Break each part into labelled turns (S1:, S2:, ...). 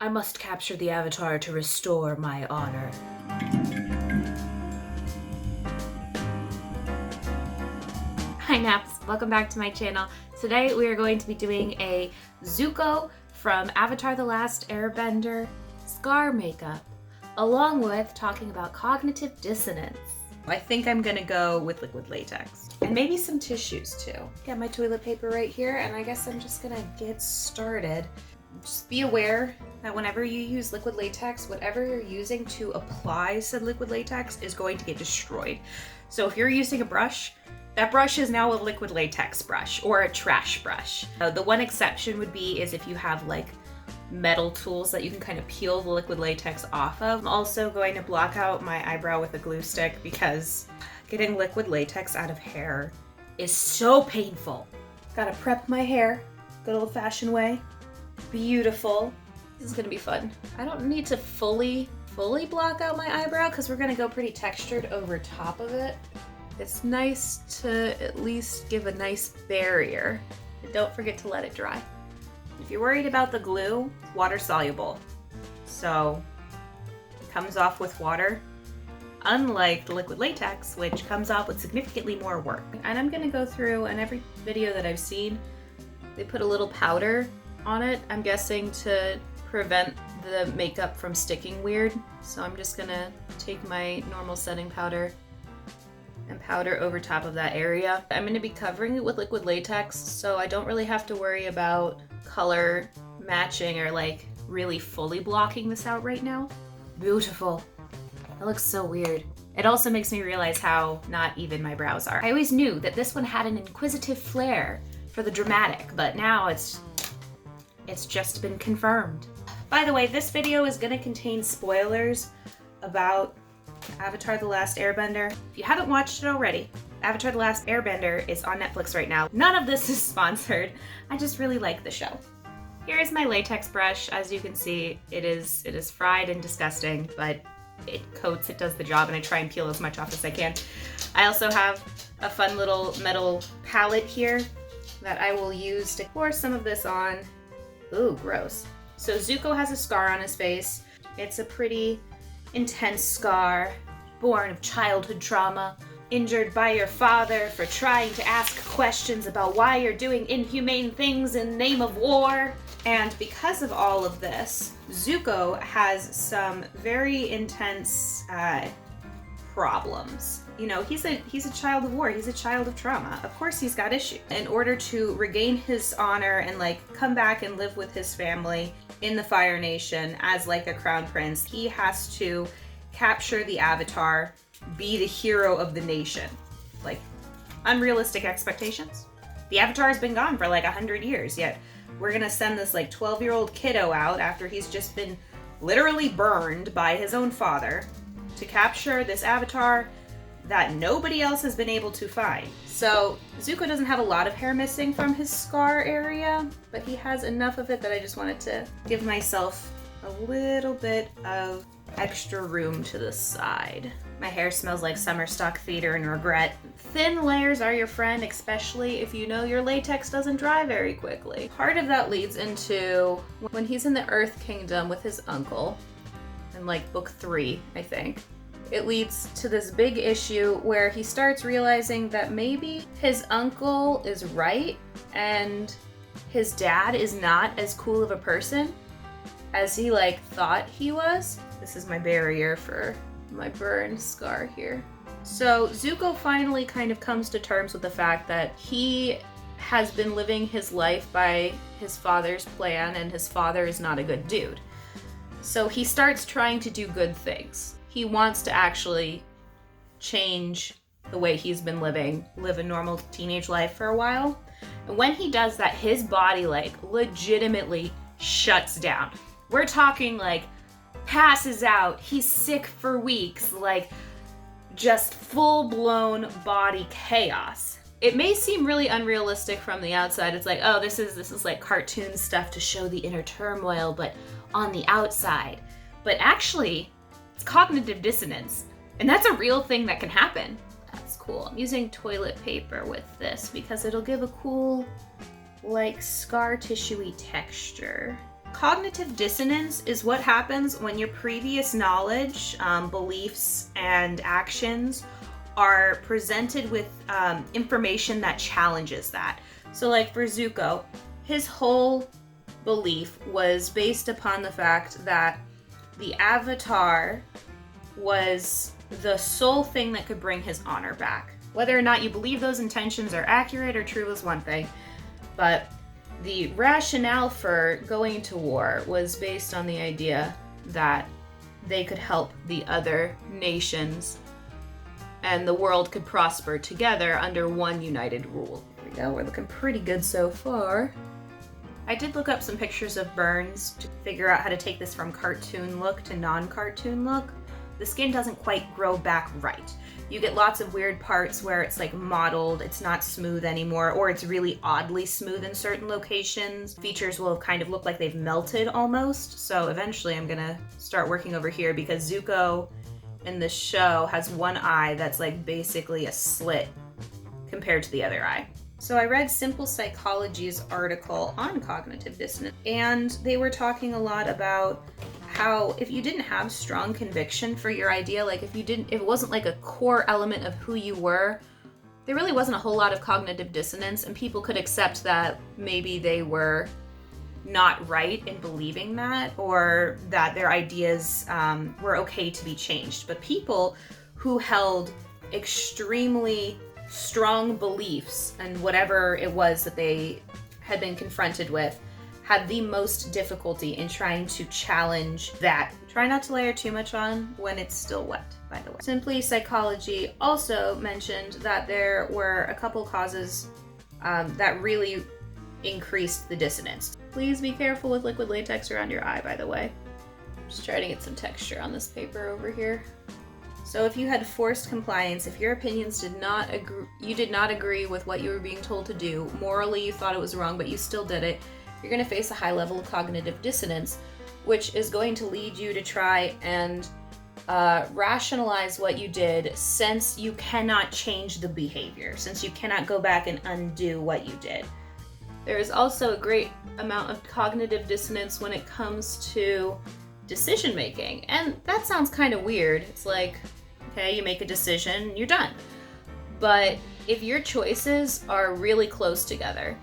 S1: I must capture the Avatar to restore my honor. Hi Naps, welcome back to my channel. Today we are going to be doing a Zuko from Avatar the Last Airbender scar makeup, along with talking about cognitive dissonance. I think I'm gonna go with liquid latex. And maybe some tissues too. Got my toilet paper right here, and I guess I'm just gonna get started. Just be aware that whenever you use liquid latex, whatever you're using to apply said liquid latex is going to get destroyed. So if you're using a brush, that brush is now a liquid latex brush or a trash brush. The one exception would be is if you have like metal tools that you can kind of peel the liquid latex off of. I'm also going to block out my eyebrow with a glue stick because getting liquid latex out of hair is so painful. Gotta prep my hair, good old fashioned way. Beautiful. This is gonna be fun. I don't need to fully block out my eyebrow because we're gonna go pretty textured over top of it. It's nice to at least give a nice barrier. And don't forget to let it dry. If you're worried about the glue, water soluble. So it comes off with water, unlike the liquid latex, which comes off with significantly more work. And I'm gonna go through, and every video that I've seen, they put a little powder on it, I'm guessing to prevent the makeup from sticking weird. So I'm just gonna take my normal setting powder and powder over top of that area. I'm going to be covering it with liquid latex, so I don't really have to worry about color matching or like really fully blocking this out right now. Beautiful. That looks so weird. It also makes me realize how not even my brows are. I always knew that this one had an inquisitive flair for the dramatic, but now it's just been confirmed. By the way, this video is going to contain spoilers about Avatar the Last Airbender. If you haven't watched it already, Avatar the Last Airbender is on Netflix right now. None of this is sponsored. I just really like the show. Here is my latex brush. As you can see, it is fried and disgusting, but it coats, it does the job, and I try and peel as much off as I can. I also have a fun little metal palette here that I will use to pour some of this on. Ooh, gross. So Zuko has a scar on his face. It's a pretty intense scar, born of childhood trauma, injured by your father for trying to ask questions about why you're doing inhumane things in the name of war. And because of all of this, Zuko has some very intense problems. You know, he's a child of war, he's a child of trauma. Of course he's got issues. In order to regain his honor and like come back and live with his family in the Fire Nation as like a crown prince, he has to capture the Avatar, be the hero of the nation. Like, unrealistic expectations. The Avatar has been gone for like 100 years, yet we're gonna send this like 12-year-old kiddo out after he's just been literally burned by his own father to capture this Avatar that nobody else has been able to find. So Zuko doesn't have a lot of hair missing from his scar area, but he has enough of it that I just wanted to give myself a little bit of extra room to the side. My hair smells like summer stock theater and regret. Thin layers are your friend, especially if you know your latex doesn't dry very quickly. Part of that leads into when he's in the Earth Kingdom with his uncle, in like book 3, I think. It leads to this big issue where he starts realizing that maybe his uncle is right and his dad is not as cool of a person as he like thought he was. This is my barrier for my burn scar here. So Zuko finally kind of comes to terms with the fact that he has been living his life by his father's plan and his father is not a good dude. So he starts trying to do good things. He wants to actually change the way he's been living, live a normal teenage life for a while. And when he does that, his body like legitimately shuts down. We're talking like passes out, he's sick for weeks, like just full-blown body chaos. It may seem really unrealistic from the outside. It's like, oh, this is like cartoon stuff to show the inner turmoil, but on the outside. But actually, it's cognitive dissonance, and that's a real thing that can happen. That's cool. I'm using toilet paper with this because it'll give a cool, like, scar tissue-y texture. Cognitive dissonance is what happens when your previous knowledge, beliefs, and actions are presented with information that challenges that. So like for Zuko, his whole belief was based upon the fact that the Avatar was the sole thing that could bring his honor back. Whether or not you believe those intentions are accurate or true is one thing, but the rationale for going to war was based on the idea that they could help the other nations and the world could prosper together under one united rule. Here we go, we're looking pretty good so far. I did look up some pictures of burns to figure out how to take this from cartoon look to non-cartoon look. The skin doesn't quite grow back right. You get lots of weird parts where it's like mottled, it's not smooth anymore, or it's really oddly smooth in certain locations. Features will kind of look like they've melted almost. So eventually I'm gonna start working over here because Zuko in the show has one eye that's like basically a slit compared to the other eye. So I read Simple Psychology's article on cognitive dissonance, and they were talking a lot about how if you didn't have strong conviction for your idea, like if it wasn't like a core element of who you were, there really wasn't a whole lot of cognitive dissonance, and people could accept that maybe they were not right in believing that, or that their ideas were okay to be changed. But people who held extremely strong beliefs and whatever it was that they had been confronted with had the most difficulty in trying to challenge that. Try not to layer too much on when it's still wet, by the way. Simply Psychology also mentioned that there were a couple causes that really increased the dissonance. Please be careful with liquid latex around your eye, by the way. Just trying to get some texture on this paper over here. So if you had forced compliance, if your opinions you did not agree with what you were being told to do, morally you thought it was wrong, but you still did it, you're going to face a high level of cognitive dissonance, which is going to lead you to try and rationalize what you did, since you cannot change the behavior, since you cannot go back and undo what you did. There is also a great amount of cognitive dissonance when it comes to decision making, and that sounds kind of weird. It's like, okay, you make a decision, you're done. But if your choices are really close together,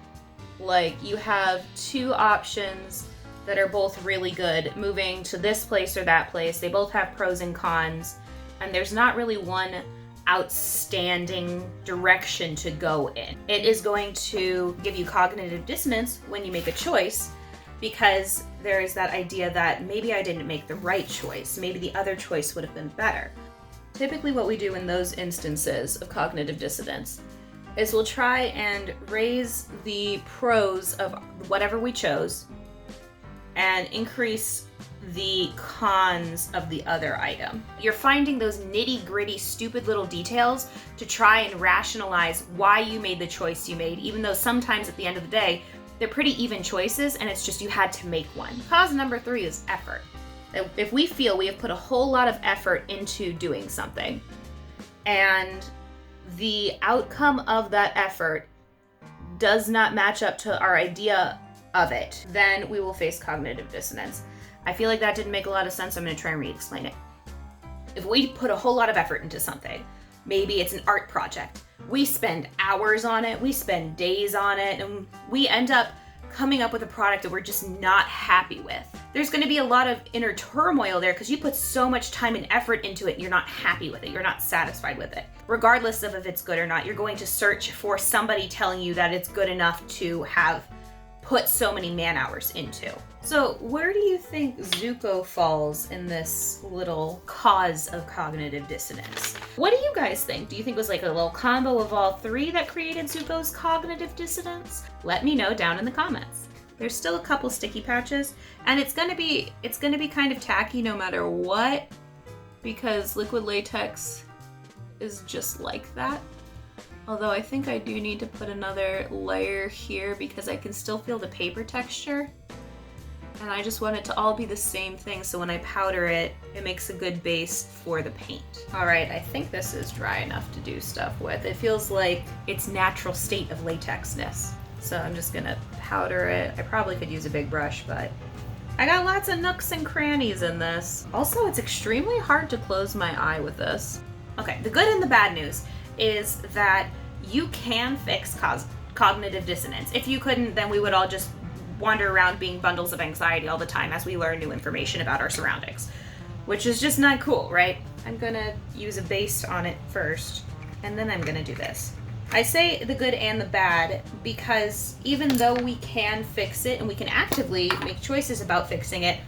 S1: like you have two options that are both really good, moving to this place or that place, they both have pros and cons, and there's not really one outstanding direction to go in. It is going to give you cognitive dissonance when you make a choice, because there is that idea that maybe I didn't make the right choice, maybe the other choice would have been better. Typically what we do in those instances of cognitive dissonance is we'll try and raise the pros of whatever we chose and increase the cons of the other item. You're finding those nitty-gritty, stupid little details to try and rationalize why you made the choice you made, even though sometimes at the end of the day, they're pretty even choices and it's just you had to make one. Cause number 3 is effort. If we feel we have put a whole lot of effort into doing something and the outcome of that effort does not match up to our idea of it, then we will face cognitive dissonance. I feel like that didn't make a lot of sense. I'm going to try and re-explain it. If we put a whole lot of effort into something, maybe it's an art project, we spend hours on it, we spend days on it, and we end up coming up with a product that we're just not happy with. There's going to be a lot of inner turmoil there because you put so much time and effort into it, you're not happy with it, you're not satisfied with it. Regardless of if it's good or not, you're going to search for somebody telling you that it's good enough to have put so many man hours into. So where do you think Zuko falls in this little cause of cognitive dissonance? What do you guys think? Do you think it was like a little combo of all three that created Zuko's cognitive dissonance? Let me know down in the comments. There's still a couple sticky patches, and it's gonna be kind of tacky no matter what, because liquid latex is just like that. Although I think I do need to put another layer here because I can still feel the paper texture. And I just want it to all be the same thing, so when I powder it, it makes a good base for the paint. All right, I think this is dry enough to do stuff with. It feels like its natural state of latexness. So I'm just gonna powder it. I probably could use a big brush, but I got lots of nooks and crannies in this. Also, it's extremely hard to close my eye with this. Okay, the good and the bad news is that you can fix cognitive dissonance. If you couldn't, then we would all just wander around being bundles of anxiety all the time as we learn new information about our surroundings, which is just not cool, right? I'm gonna use a base on it first, and then I'm gonna do this. I say the good and the bad because even though we can fix it and we can actively make choices about fixing it,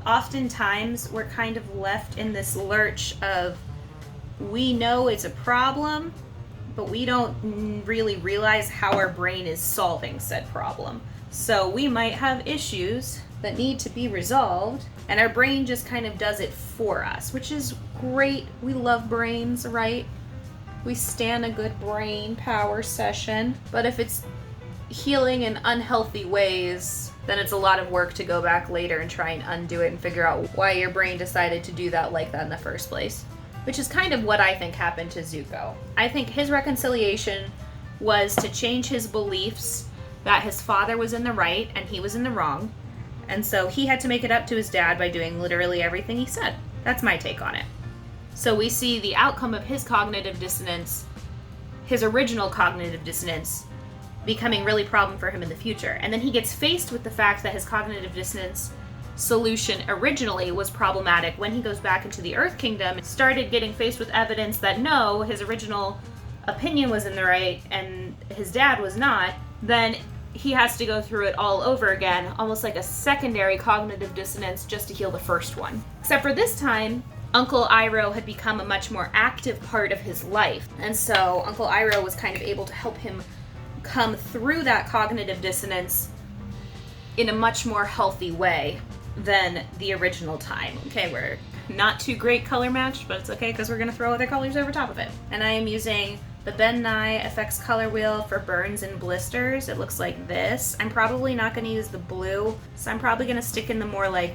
S1: oftentimes we're kind of left in this lurch of we know it's a problem, but we don't really realize how our brain is solving said problem. So we might have issues that need to be resolved, and our brain just kind of does it for us, which is great. We love brains, right? We stand a good brain power session. But if it's healing in unhealthy ways, then it's a lot of work to go back later and try and undo it and figure out why your brain decided to do that like that in the first place. Which is kind of what I think happened to Zuko. I think his reconciliation was to change his beliefs that his father was in the right and he was in the wrong. And so he had to make it up to his dad by doing literally everything he said. That's my take on it. So we see the outcome of his cognitive dissonance, his original cognitive dissonance, becoming really problem for him in the future. And then he gets faced with the fact that his cognitive dissonance solution originally was problematic when he goes back into the Earth Kingdom, started getting faced with evidence that no, his original opinion was in the right and his dad was not. Then he has to go through it all over again, almost like a secondary cognitive dissonance just to heal the first one. Except for this time, Uncle Iroh had become a much more active part of his life. And so Uncle Iroh was kind of able to help him come through that cognitive dissonance in a much more healthy way than the original time. Okay, we're not too great color matched, but it's okay because we're going to throw other colors over top of it. And I am using the Ben Nye FX color wheel for burns and blisters. It looks like this. I'm probably not going to use the blue, so I'm probably going to stick in the more like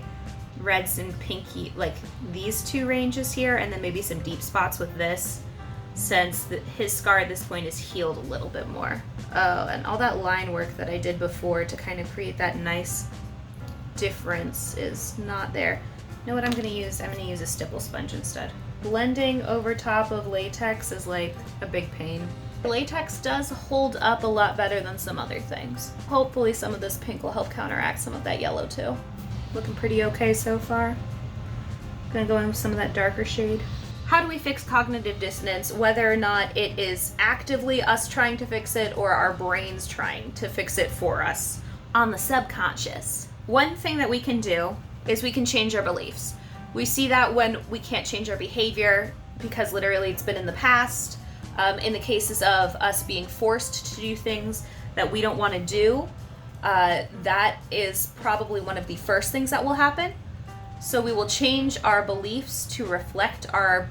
S1: reds and pinky, like these two ranges here, and then maybe some deep spots with this, since his scar at this point is healed a little bit more. Oh, and all that line work that I did before to kind of create that nice difference is not there. You know what I'm going to use? I'm going to use a stipple sponge instead. Blending over top of latex is like a big pain. Latex does hold up a lot better than some other things. Hopefully some of this pink will help counteract some of that yellow too. Looking pretty okay so far. Gonna go in with some of that darker shade. How do we fix cognitive dissonance, whether or not it is actively us trying to fix it or our brains trying to fix it for us on the subconscious? One thing that we can do is we can change our beliefs. We see that when we can't change our behavior because literally it's been in the past. In the cases of us being forced to do things that we don't want to do, that is probably one of the first things that will happen. So we will change our beliefs to reflect our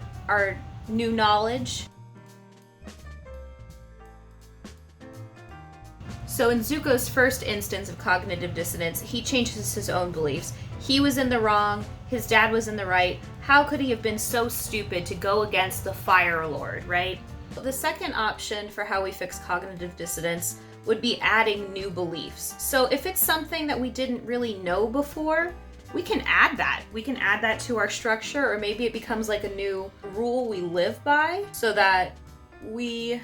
S1: new knowledge. So in Zuko's first instance of cognitive dissonance, he changes his own beliefs. He was in the wrong, his dad was in the right. How could he have been so stupid to go against the Fire Lord, right? The second option for how we fix cognitive dissonance would be adding new beliefs. So if it's something that we didn't really know before, we can add that. We can add that to our structure, or maybe it becomes like a new rule we live by so that we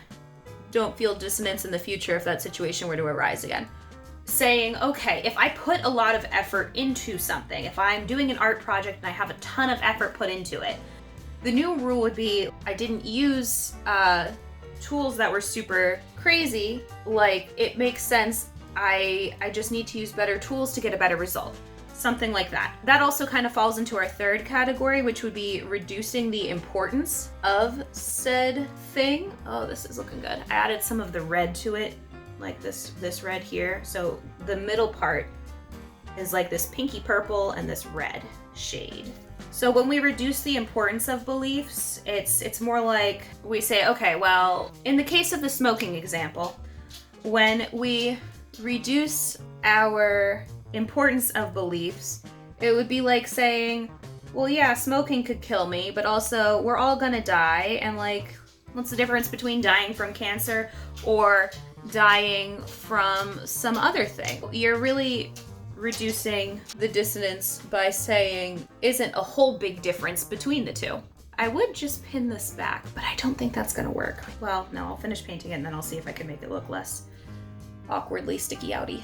S1: don't feel dissonance in the future if that situation were to arise again. Saying, okay, if I put a lot of effort into something, if I'm doing an art project and I have a ton of effort put into it, the new rule would be I didn't use tools that were super crazy. Like, it makes sense, I just need to use better tools to get a better result. Something like that. That also kind of falls into our third category, which would be reducing the importance of said thing. Oh, this is looking good. I added some of the red to it, like this red here. So the middle part is like this pinky purple and this red shade. So when we reduce the importance of beliefs, it's more like we say, okay, well, in the case of the smoking example, when we reduce our importance of beliefs, it would be like saying, well, yeah, smoking could kill me, but also we're all gonna die, and like, what's the difference between dying from cancer or dying from some other thing? You're really reducing the dissonance by saying isn't a whole big difference between the two. I would just pin this back, but I don't think that's gonna work. Well, no, I'll finish painting it and then I'll see if I can make it look less awkwardly sticky outy.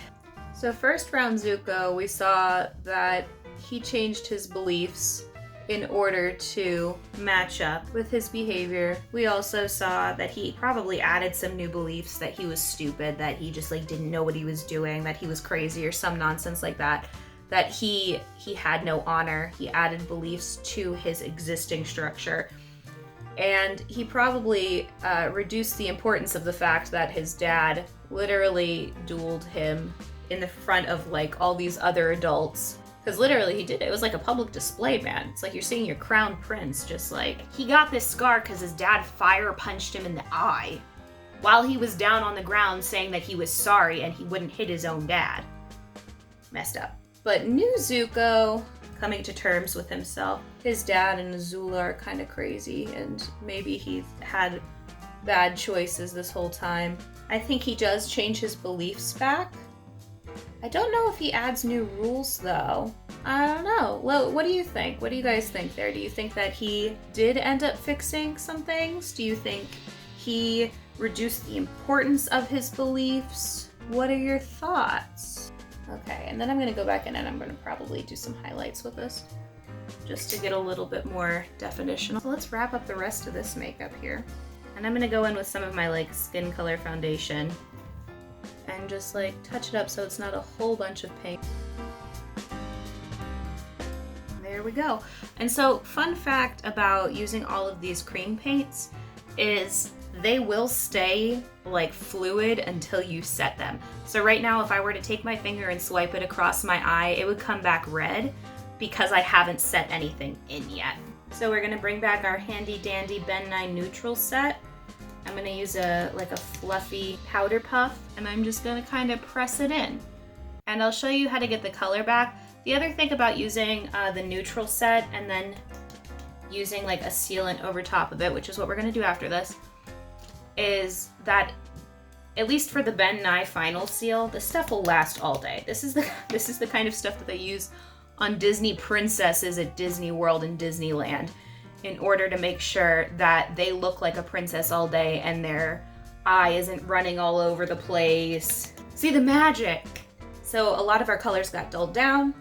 S1: So first from Zuko, we saw that he changed his beliefs in order to match up with his behavior. We also saw that he probably added some new beliefs, that he was stupid, that he just like didn't know what he was doing, that he was crazy or some nonsense like that, that he had no honor. He added beliefs to his existing structure. And he probably reduced the importance of the fact that his dad literally dueled him in the front of like all these other adults. Because literally he did it. It was like a public display, man. It's like you're seeing your crown prince just like... He got this scar because his dad fire punched him in the eye while he was down on the ground saying that he was sorry and he wouldn't hit his own dad. Messed up. But new Zuko, coming to terms with himself. His dad and Azula are kind of crazy and maybe he's had bad choices this whole time. I think he does change his beliefs back. I don't know if he adds new rules though. I don't know. Well, what do you think? What do you guys think there? Do you think that he did end up fixing some things? Do you think he reduced the importance of his beliefs? What are your thoughts? Okay, and then I'm gonna go back in and I'm gonna probably do some highlights with this just to get a little bit more definition. So let's wrap up the rest of this makeup here. And I'm gonna go in with some of my like skin color foundation and just like touch it up so it's not a whole bunch of paint. There we go. And so fun fact about using all of these cream paints is they will stay like fluid until you set them. So right now if I were to take my finger and swipe it across my eye, it would come back red because I haven't set anything in yet. So we're gonna bring back our handy dandy Ben 9 neutral set. I'm gonna use a fluffy powder puff and I'm just gonna kind of press it in. And I'll show you how to get the color back. The other thing about using the neutral set and then using like a sealant over top of it, which is what we're gonna do after this, is that at least for the Ben Nye final seal, this stuff will last all day. This is the kind of stuff that they use on Disney princesses at Disney World and Disneyland, in order to make sure that they look like a princess all day and their eye isn't running all over the place. See the magic? So a lot of our colors got dulled down.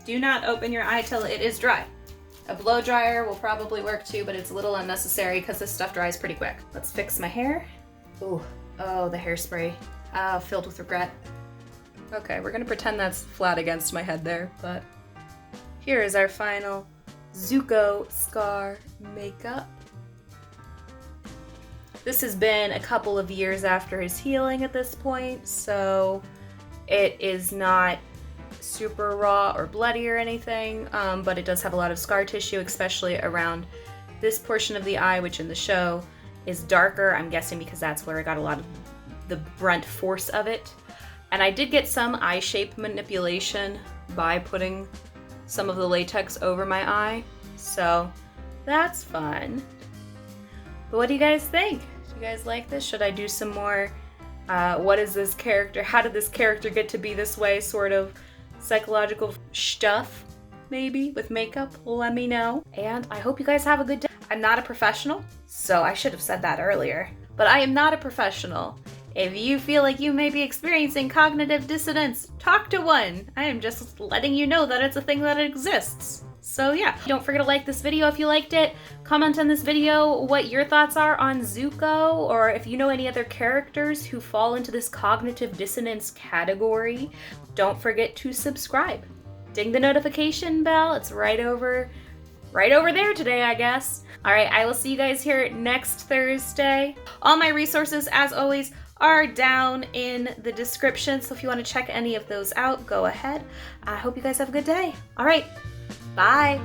S1: Do not open your eye till it is dry. A blow dryer will probably work too, but it's a little unnecessary because this stuff dries pretty quick. Let's fix my hair. Ooh, oh, the hairspray. Filled with regret. Okay, we're gonna pretend that's flat against my head there, but here is our final Zuko scar makeup. This has been a couple of years after his healing at this point, so it is not super raw or bloody or anything, but it does have a lot of scar tissue, especially around this portion of the eye, which in the show is darker, I'm guessing because that's where I got a lot of the brunt force of it. And I did get some eye shape manipulation by putting some of the latex over my eye, so that's fun. But what do you guys think? Do you guys like this? Should I do some more what is this character, how did this character get to be this way sort of psychological stuff, maybe, with makeup? Let me know. And I hope you guys have a good day. I'm not a professional, so I should have said that earlier, but I am not a professional. If you feel like you may be experiencing cognitive dissonance, talk to one. I am just letting you know that it's a thing that exists. So yeah, don't forget to like this video if you liked it. Comment on this video what your thoughts are on Zuko, or if you know any other characters who fall into this cognitive dissonance category. Don't forget to subscribe. Ding the notification bell. It's right over there today, I guess. All right, I will see you guys here next Thursday. All my resources, as always, are down in the description, so if you want to check any of those out, go ahead. I hope you guys have a good day. All right, bye.